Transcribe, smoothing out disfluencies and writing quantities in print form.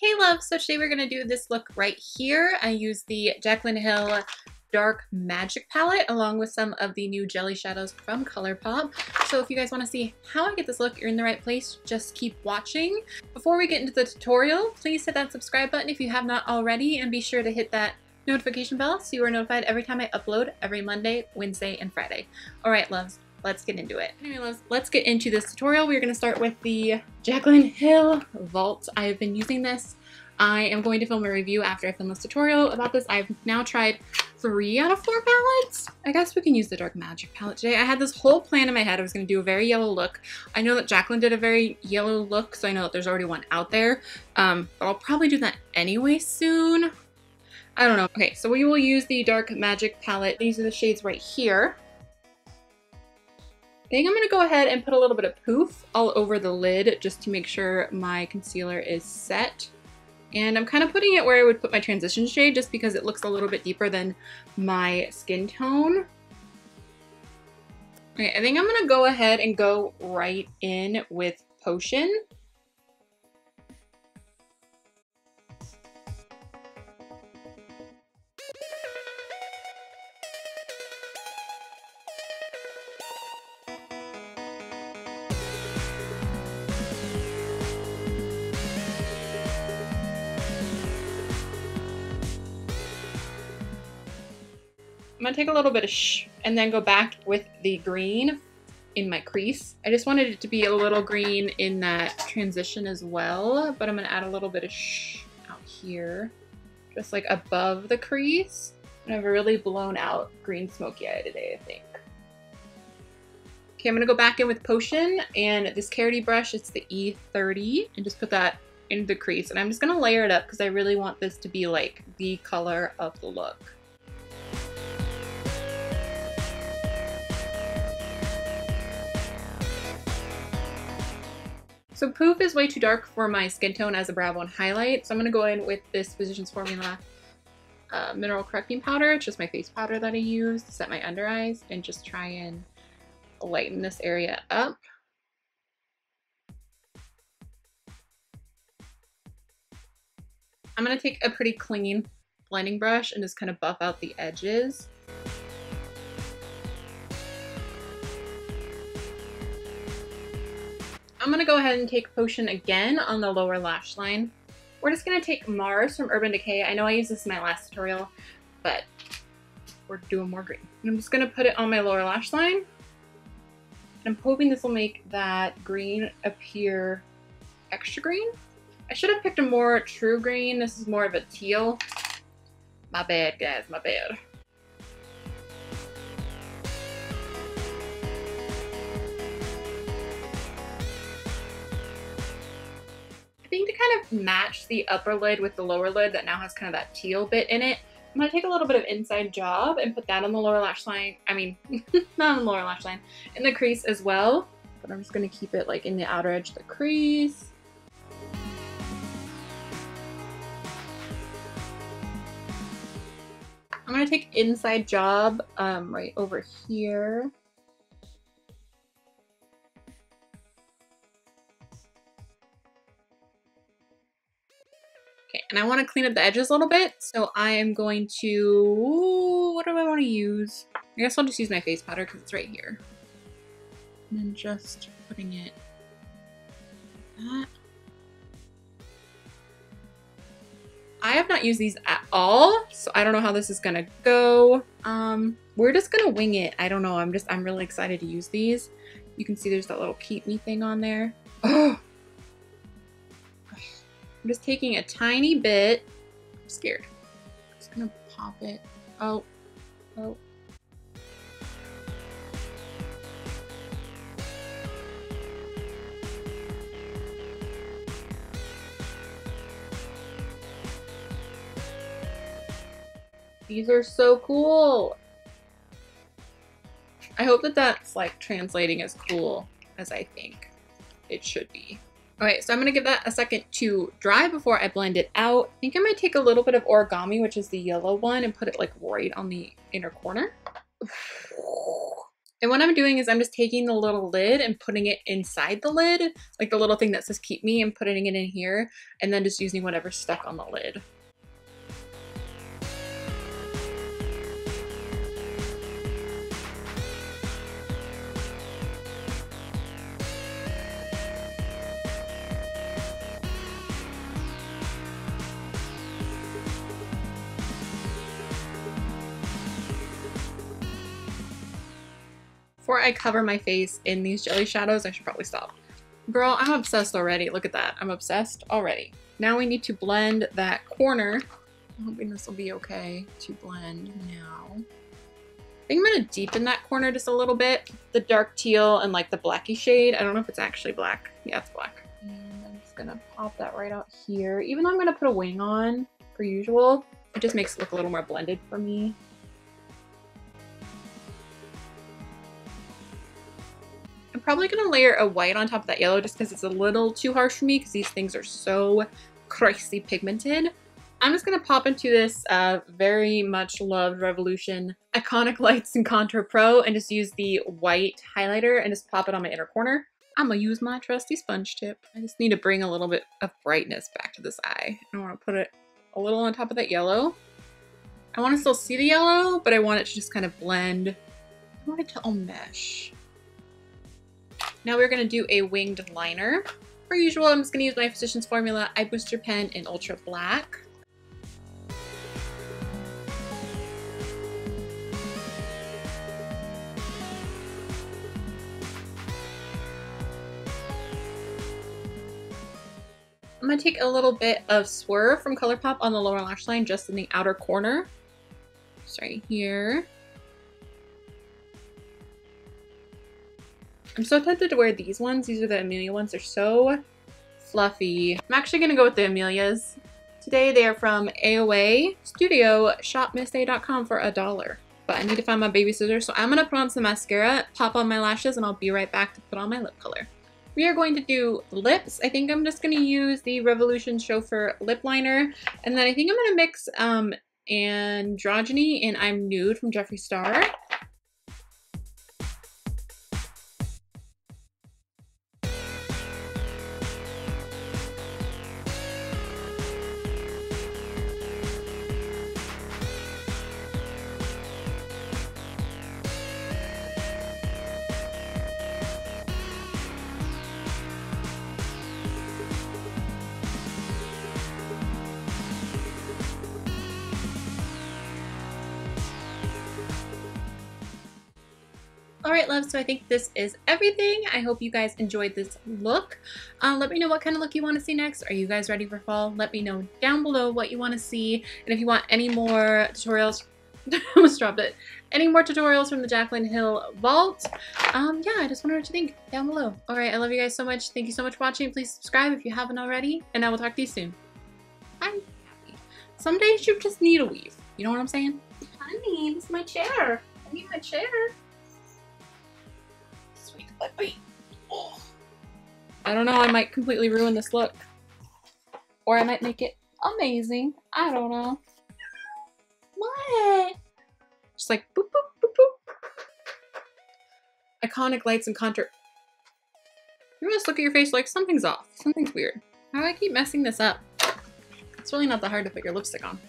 Hey love, so today we're going to do this look right here. I use the Jaclyn Hill Dark Magic palette along with some of the new jelly shadows from Colourpop. So if you guys want to see how I get this look, you're in the right place. Just keep watching. Before we get into the tutorial, please hit that subscribe button if you have not already, and be sure to hit that notification bell so you are notified every time I upload every Monday, Wednesday, and Friday. Alright loves, let's get into it. Anyway loves, let's get into this tutorial. We're going to start with the Jaclyn Hill Vault. I have been using this. I am going to film a review after I film this tutorial about this. I've now tried 3 out of 4 palettes. I guess we can use the Dark Magic palette today. I had this whole plan in my head. I was going to do a very yellow look. I know that Jacqueline did a very yellow look, so I know that there's already one out there. But I'll probably do that anyway soon. I don't know. Okay, so we will use the Dark Magic palette. These are the shades right here. I think I'm going to go ahead and put a little bit of poof all over the lid just to make sure my concealer is set. And I'm kind of putting it where I would put my transition shade just because it looks a little bit deeper than my skin tone. Okay, I think I'm going to go ahead and go right in with Potion. I'm going to take a little bit of and then go back with the green in my crease. I just wanted it to be a little green in that transition as well, but I'm going to add a little bit of out here, just like above the crease. I have a really blown out green smoky eye today, I think. Okay, I'm going to go back in with Potion and this Carity brush, it's the E30, and just put that into the crease. And I'm just going to layer it up because I really want this to be like the color of the look. So Poof is way too dark for my skin tone as a brow bone highlight, so I'm going to go in with this Physicians Formula Mineral Correcting Powder. It's just my face powder that I use to set my under eyes and just try and lighten this area up. I'm going to take a pretty clean blending brush and just kind of buff out the edges. I'm going to go ahead and take Potion again on the lower lash line. We're just going to take Mars from Urban Decay. I know I used this in my last tutorial, but we're doing more green. And I'm just going to put it on my lower lash line. And I'm hoping this will make that green appear extra green. I should have picked a more true green. This is more of a teal. My bad, guys, my bad. I think to kind of match the upper lid with the lower lid that now has kind of that teal bit in it, I'm going to take a little bit of Inside Job and put that on the lower lash line. I mean, not on the lower lash line, in the crease as well. But I'm just going to keep it like in the outer edge of the crease. I'm going to take Inside Job right over here. Okay, and I want to clean up the edges a little bit, so I am going to, what do I want to use? I guess I'll just use my face powder because it's right here. And then just putting it like that. I have not used these at all, so I don't know how this is gonna go. We're just gonna wing it. I don't know, I'm really excited to use these. You can see there's that little keep me thing on there. Oh! I'm just taking a tiny bit. I'm scared. I'm just gonna pop it. Oh. Oh. These are so cool. I hope that that's like translating as cool as I think it should be. Okay, so I'm going to give that a second to dry before I blend it out. I think I might take a little bit of Origami, which is the yellow one, and put it like right on the inner corner. And what I'm doing is I'm just taking the little lid and putting it inside the lid, like the little thing that says keep me, and putting it in here, and then just using whatever's stuck on the lid. Before I cover my face in these jelly shadows, I should probably stop. Girl, I'm obsessed already. Look at that. I'm obsessed already. Now we need to blend that corner. I'm hoping this will be okay to blend now. I think I'm going to deepen that corner just a little bit. The dark teal and like the blacky shade. I don't know if it's actually black. Yeah, it's black. And I'm just going to pop that right out here. Even though I'm going to put a wing on, per usual, it just makes it look a little more blended for me. I'm probably going to layer a white on top of that yellow just because it's a little too harsh for me because these things are so crazy pigmented. I'm just going to pop into this very much loved Revolution Iconic Lights and Contour Pro and just use the white highlighter and just pop it on my inner corner. I'm going to use my trusty sponge tip. I just need to bring a little bit of brightness back to this eye. I want to put it a little on top of that yellow. I want to still see the yellow, but I want it to just kind of blend. I want it to all mesh. Now we're going to do a winged liner. Per usual, I'm just going to use my Physicians Formula Eye Booster Pen in Ultra Black. I'm going to take a little bit of Swerve from Colourpop on the lower lash line, just in the outer corner. Just right here. I'm so tempted to wear these ones. These are the Amelia ones. They're so fluffy. I'm actually going to go with the Amelias today. They are from AOA Studio, shopmissa.com for $1. But I need to find my baby scissors. So I'm going to put on some mascara, pop on my lashes, and I'll be right back to put on my lip color. We are going to do lips. I think I'm just going to use the Revolution Chauffeur lip liner. And then I think I'm going to mix Androgyny and I'm Nude from Jeffree Star. Alright, love, so I think this is everything. I hope you guys enjoyed this look. Let me know what kind of look you want to see next. Are you guys ready for fall? Let me know down below what you want to see. And if you want any more tutorials, I almost dropped it. Any more tutorials from the Jaclyn Hill Vault? Yeah, I just wonder what you think down below. Alright, I love you guys so much. Thank you so much for watching. Please subscribe if you haven't already. And I will talk to you soon. Bye. Some days you just need a weave. You know what I'm saying? Honey, this is my chair. I need my chair. Oh. I don't know, I might completely ruin this look. Or I might make it amazing. I don't know. What? Just like boop, boop, boop, boop. Iconic Lights and Contour. You just look at your face like something's off. Something's weird. How do I keep messing this up? It's really not that hard to put your lipstick on.